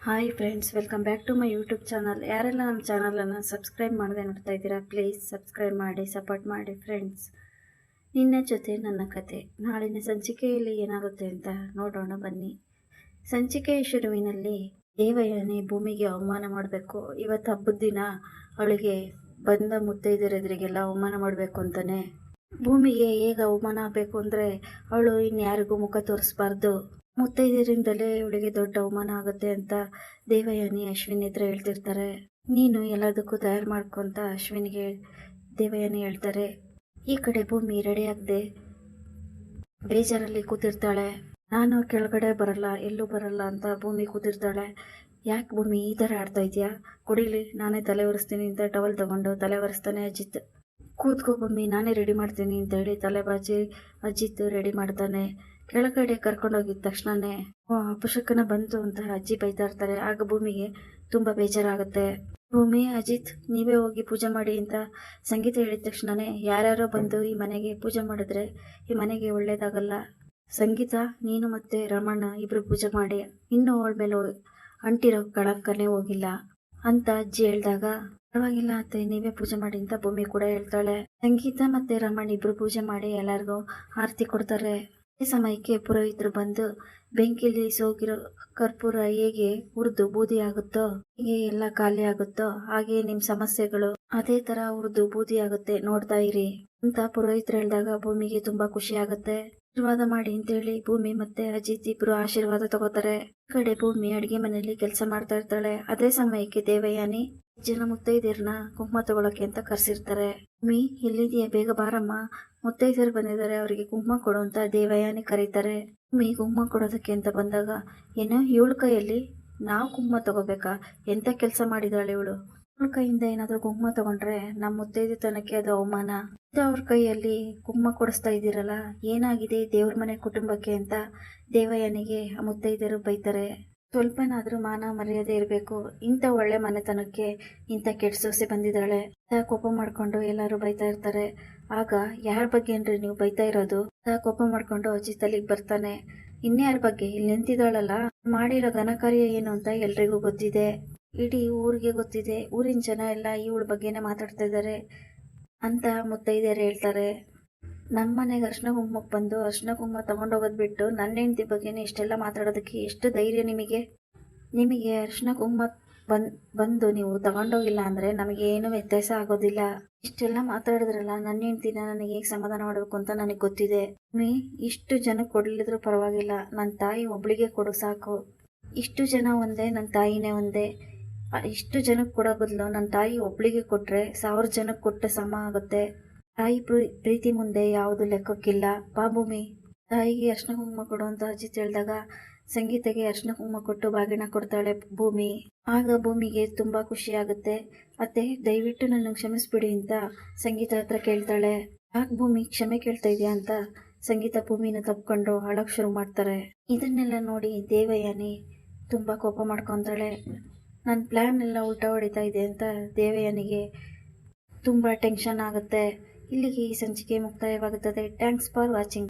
Hi friends, welcome back to my YouTube channel. ಯಾರೆಲ್ಲ ನಮ್ಮ ಚಾನಲನ್ನು ಸಬ್ಸ್ಕ್ರೈಬ್ ಮಾಡದೆ ನೋಡ್ತಾ ಇದ್ದೀರಾ, ಪ್ಲೀಸ್ ಸಬ್ಸ್ಕ್ರೈಬ್ ಮಾಡಿ, ಸಪೋರ್ಟ್ ಮಾಡಿ ಫ್ರೆಂಡ್ಸ್. ನಿನ್ನ ಜೊತೆ ನನ್ನ ಕತೆ ನಾಳಿನ ಸಂಚಿಕೆಯಲ್ಲಿ ಏನಾಗುತ್ತೆ ಅಂತ ನೋಡೋಣ ಬನ್ನಿ. ಸಂಚಿಕೆಯ ಶುರುವಿನಲ್ಲಿ ದೇವಯಾನಿ ಭೂಮಿಗೆ ಅವಮಾನ ಮಾಡಬೇಕು. ಇವತ್ತು ಹಬ್ಬದ ದಿನ ಅವಳಿಗೆ ಬಂದ ಮುತ್ತೈದೆರೆದುರಿಗೆಲ್ಲ ಅವಮಾನ ಮಾಡಬೇಕು ಅಂತಾನೆ. ಭೂಮಿಗೆ ಹೇಗೆ ಅವಮಾನ ಆಗಬೇಕು ಅಂದರೆ ಅವಳು ಇನ್ಯಾರಿಗೂ ಮುಖ ತೋರಿಸ್ಬಾರ್ದು. ಮುತ್ತೈದರಿಂದಲೇ ಇವಳಿಗೆ ದೊಡ್ಡ ಅವಮಾನ ಆಗುತ್ತೆ ಅಂತ ದೇವಯಾನಿ ಅಶ್ವಿನ್ ಎದುರು ಹೇಳ್ತಿರ್ತಾರೆ. ನೀನು ಎಲ್ಲದಕ್ಕೂ ತಯಾರು ಮಾಡ್ಕೊಂತ ಅಶ್ವಿನ್ಗೆ ದೇವಯಾನಿ ಹೇಳ್ತಾರೆ. ಈ ಕಡೆ ಭೂಮಿ ರೆಡಿ ಆಗದೆ ಬೇಜಾರಲ್ಲಿ ಕೂತಿರ್ತಾಳೆ. ನಾನು ಕೆಳಗಡೆ ಬರಲ್ಲ, ಎಲ್ಲೂ ಬರಲ್ಲ ಅಂತ ಭೂಮಿ ಕೂತಿರ್ತಾಳೆ. ಯಾಕೆ ಭೂಮಿ ಈ ಥರ ಆಡ್ತಾ ಇದೆಯಾ, ಕುಡೀಲಿ, ನಾನೇ ತಲೆ ಒರೆಸ್ತೀನಿ ಅಂತ ಟವಲ್ ತಗೊಂಡು ತಲೆ ಒರೆಸ್ತಾನೆ ಅಜಿತ್. ಕೂತ್ಕೋ ಭೂಮಿ, ನಾನೇ ರೆಡಿ ಮಾಡ್ತೀನಿ ಅಂತ ಹೇಳಿ ತಲೆ ಬಾಚಿ ಅಜಿತ್ ರೆಡಿ ಮಾಡ್ತಾನೆ. ಕೆಳಗಡೆ ಕರ್ಕೊಂಡೋಗಿದ ತಕ್ಷಣನೇ ಅಪಶಕನ ಬಂತು ಅಂತ ಅಜ್ಜಿ ಬೈತಾ ಇರ್ತಾರೆ. ಆಗ ಭೂಮಿಗೆ ತುಂಬ ಬೇಜಾರಾಗುತ್ತೆ. ಭೂಮಿ, ಅಜಿತ್ ನೀವೇ ಹೋಗಿ ಪೂಜೆ ಮಾಡಿ ಅಂತ ಸಂಗೀತ ಹೇಳಿದ ತಕ್ಷಣನೇ ಯಾರ್ಯಾರೋ ಬಂದು ಈ ಮನೆಗೆ ಪೂಜೆ ಮಾಡಿದ್ರೆ ಈ ಮನೆಗೆ ಒಳ್ಳೇದಾಗಲ್ಲ. ಸಂಗೀತ, ನೀನು ಮತ್ತೆ ರಮಣ್ಣ ಇಬ್ರು ಪೂಜೆ ಮಾಡಿ, ಇನ್ನೂ ಅವಳ ಮೇಲೆ ಅಂಟಿರೋ ಕಳಂಕನೇ ಹೋಗಿಲ್ಲ ಅಂತ ಅಜ್ಜಿ ಹೇಳಿದಾಗ, ಪರವಾಗಿಲ್ಲ ಅತ್ತೆ, ನೀವೇ ಪೂಜೆ ಮಾಡಿ ಅಂತ ಭೂಮಿ ಕೂಡ ಹೇಳ್ತಾಳೆ. ಸಂಗೀತ ಮತ್ತೆ ರಮಣ್ ಇಬ್ರು ಪೂಜೆ ಮಾಡಿ ಎಲ್ಲರಿಗೂ ಆರತಿ ಕೊಡ್ತಾರೆ. ಈ ಸಮಯಕ್ಕೆ ಪುರೋಹಿತರು ಬಂದು ಬೆಂಕಿಲಿ ಸೋಗಿರೋ ಕರ್ಪೂರ ಹೇಗೆ ಉರಿದು ಬೂದಿ ಆಗುತ್ತೋ, ಹೇಗೆ ಎಲ್ಲ ಖಾಲಿ ಆಗುತ್ತೋ ಹಾಗೆ ನಿಮ್ ಸಮಸ್ಯೆಗಳು ಅದೇ ತರ ಉರಿದು ಬೂದಿ ಆಗುತ್ತೆ, ನೋಡ್ತಾ ಇರಿ ಅಂತ ಪುರೋಹಿತರು ಹೇಳಿದಾಗ ಭೂಮಿಗೆ ತುಂಬಾ ಖುಷಿ ಆಗುತ್ತೆ. ಆಶೀರ್ವಾದ ಮಾಡಿ ಅಂತೇಳಿ ಭೂಮಿ ಮತ್ತೆ ಅಜಿತ್ ಇಬ್ರು ಆಶೀರ್ವಾದ ತಗೋತಾರೆ. ಈ ಕಡೆ ಭೂಮಿ ಅಡಿಗೆ ಮನೆಯಲ್ಲಿ ಕೆಲಸ ಮಾಡ್ತಾ ಇರ್ತಾಳೆ. ಅದೇ ಸಮಯಕ್ಕೆ ದೇವಯಾನಿ ಜನ ಮುತ್ತೈದೆಯರನ್ನ ಕುಂಕುಮ ತಗೊಳಕ್ಕೆ ಅಂತ ಕರ್ಸಿರ್ತಾರೆ. ಭೂಮಿ, ಎಲ್ಲಿದೆಯಾ, ಬೇಗ ಬಾರಮ್ಮ, ಮುತ್ತೈದೆಯರು ಬಂದಿದ್ದಾರೆ, ಅವರಿಗೆ ಕುಂಕುಮ ಕೊಡು ಅಂತ ದೇವಯಾನಿ ಕರೀತಾರೆ. ಭೂಮಿ ಕುಂಕುಮ ಕೊಡೋದಕ್ಕೆ ಅಂತ ಬಂದಾಗ, ಏನೋ ಇವಳ ಕೈಯಲ್ಲಿ ನಾವು ಕುಂಕುಮ ತಗೋಬೇಕಾ, ಎಂತ ಕೆಲಸ ಮಾಡಿದಾಳೆ ಇವಳು, ಅವಳ ಕೈಯಿಂದ ಏನಾದರೂ ಕುಂಕುಮ ತಗೊಂಡ್ರೆ ನಮ್ಮ ಮುತ್ತೈದೆತನಕ್ಕೆ ಅದು ಅವಮಾನ. ಅವ್ರ ಕೈಯಲ್ಲಿ ಕುಂಕುಮ ಕೊಡಿಸ್ತಾ ಇದ್ದೀರಲ್ಲ, ಏನಾಗಿದೆ ದೇವ್ರ ಮನೆ ಕುಟುಂಬಕ್ಕೆ ಅಂತ ದೇವಯಾನಿಗೆ ಆ ಮುತ್ತೈದೆಯರು ಬೈತಾರೆ. ಸ್ವಲ್ಪನಾದ್ರೂ ಮಾನ ಮರ್ಯಾದೆ ಇರಬೇಕು, ಇಂಥ ಒಳ್ಳೆ ಮನೆತನಕ್ಕೆ ಇಂಥ ಕೆಟ್ಟ ಸೊಸೆ ಬಂದಿದ್ದಾಳೆ ಕೋಪ ಮಾಡ್ಕೊಂಡು ಎಲ್ಲರೂ ಬೈತಾ ಇರ್ತಾರೆ. ಆಗ ಯಾರ ಬಗ್ಗೆ ಏನ್ರಿ ನೀವು ಬೈತಾ ಇರೋದು, ಕೋಪ ಮಾಡ್ಕೊಂಡು ಅಜಿತ್ ಅಲ್ಲಿಗೆ ಬರ್ತಾನೆ. ಇನ್ಯಾರ ಬಗ್ಗೆ, ಇಲ್ಲಿ ನಿಂತಿದ್ದಾಳಲ್ಲ, ಮಾಡಿರೋ ಘನಕಾರ್ಯ ಏನು ಅಂತ ಎಲ್ರಿಗೂ ಗೊತ್ತಿದೆ, ಇಡೀ ಊರಿಗೆ ಗೊತ್ತಿದೆ, ಊರಿನ ಜನ ಎಲ್ಲ ಇವಳ ಬಗ್ಗೆನೇ ಮಾತಾಡ್ತಾ ಇದ್ದಾರೆ ಅಂತ ಮುತ್ತೈದೆಯರು ಹೇಳ್ತಾರೆ. ನಮ್ಮ ಮನೆಗೆ ಅರ್ಶಿನ ಕುಂಕುಮಕ್ಕೆ ಬಂದು ಅರ್ಶಿನ ಕುಂಕುಮ ತಗೊಂಡೋಗೋದು ಬಿಟ್ಟು ನನ್ನ ಹೆಂಡತಿ ಬಗ್ಗೆನೇ ಇಷ್ಟೆಲ್ಲ ಮಾತಾಡೋದಕ್ಕೆ ಎಷ್ಟು ಧೈರ್ಯ ನಿಮಗೆ ಅರ್ಶಿನ ಕುಂಕುಮ ಬಂದು ನೀವು ತಗೊಂಡೋಗಿಲ್ಲ ಅಂದರೆ ನಮಗೆ ಏನು ವ್ಯತ್ಯಾಸ ಆಗೋದಿಲ್ಲ. ಇಷ್ಟೆಲ್ಲ ಮಾತಾಡಿದ್ರಲ್ಲ, ನನ್ನ ಹೆಂಡ್ತಿನ ನನಗೆ ಹೇಗೆ ಸಮಾಧಾನ ಮಾಡಬೇಕು ಅಂತ ನನಗೆ ಗೊತ್ತಿದೆ. ಇಷ್ಟು ಜನಕ್ಕೆ ಕೊಡಲಿದ್ರು ಪರವಾಗಿಲ್ಲ, ನನ್ನ ತಾಯಿ ಒಬ್ಳಿಗೆ ಕೊಡು ಸಾಕು. ಇಷ್ಟು ಜನ ಒಂದೇ, ನನ್ನ ತಾಯಿನೇ ಒಂದೇ. ಇಷ್ಟು ಜನಕ್ಕೆ ಕೊಡೋ ಬದಲು ನನ್ನ ತಾಯಿ ಒಬ್ಳಿಗೆ ಕೊಟ್ಟರೆ 1000 ಜನಕ್ಕೆ ಕೊಟ್ಟ ಸಮ ಆಗುತ್ತೆ. ತಾಯಿ ಪ್ರೀತಿ ಮುಂದೆ ಯಾವುದು ಲೆಕ್ಕಕ್ಕಿಲ್ಲ. ಭೂಮಿ, ತಾಯಿಗೆ ಅರ್ಶಿನ ಕುಂಕುಮ ಕೊಡು ಅಂತ ಅಜಿತ್ ಹೇಳಿದಾಗ ಸಂಗೀತಗೆ ಅರ್ಶಿನ ಕುಂಕುಮ ಕೊಟ್ಟು ಬಾಗಿನ ಕೊಡ್ತಾಳೆ ಭೂಮಿ. ಆಗ ಭೂಮಿಗೆ ತುಂಬಾ ಖುಷಿ ಆಗುತ್ತೆ. ಅತ್ತೆ, ದಯವಿಟ್ಟು ನನ್ನ ಕ್ಷಮಿಸ್ಬಿಡಿ ಅಂತ ಸಂಗೀತ ಹತ್ರ ಕೇಳ್ತಾಳೆ. ಯಾಕೆ ಭೂಮಿ ಕ್ಷಮೆ ಕೇಳ್ತಾ ಇದೆಯಾ ಅಂತ ಸಂಗೀತ ಭೂಮಿನ ತಪ್ಕೊಂಡು ಅಳಕ್ ಶುರು ಮಾಡ್ತಾರೆ. ಇದನ್ನೆಲ್ಲ ನೋಡಿ ದೇವಯಾನಿ ತುಂಬಾ ಕೋಪ ಮಾಡ್ಕೊತಾಳೆ. ನನ್ನ ಪ್ಲಾನ್ ಎಲ್ಲ ಉಲ್ಟಾ ಹೊಡಿತಾ ಇದೆ ಅಂತ ದೇವಯಾನಿಗೆ ತುಂಬ ಟೆನ್ಷನ್ ಆಗುತ್ತೆ. ಇಲ್ಲಿಗೆ ಈ ಸಂಚಿಕೆ ಮುಕ್ತಾಯವಾಗುತ್ತದೆ. Thanks for watching.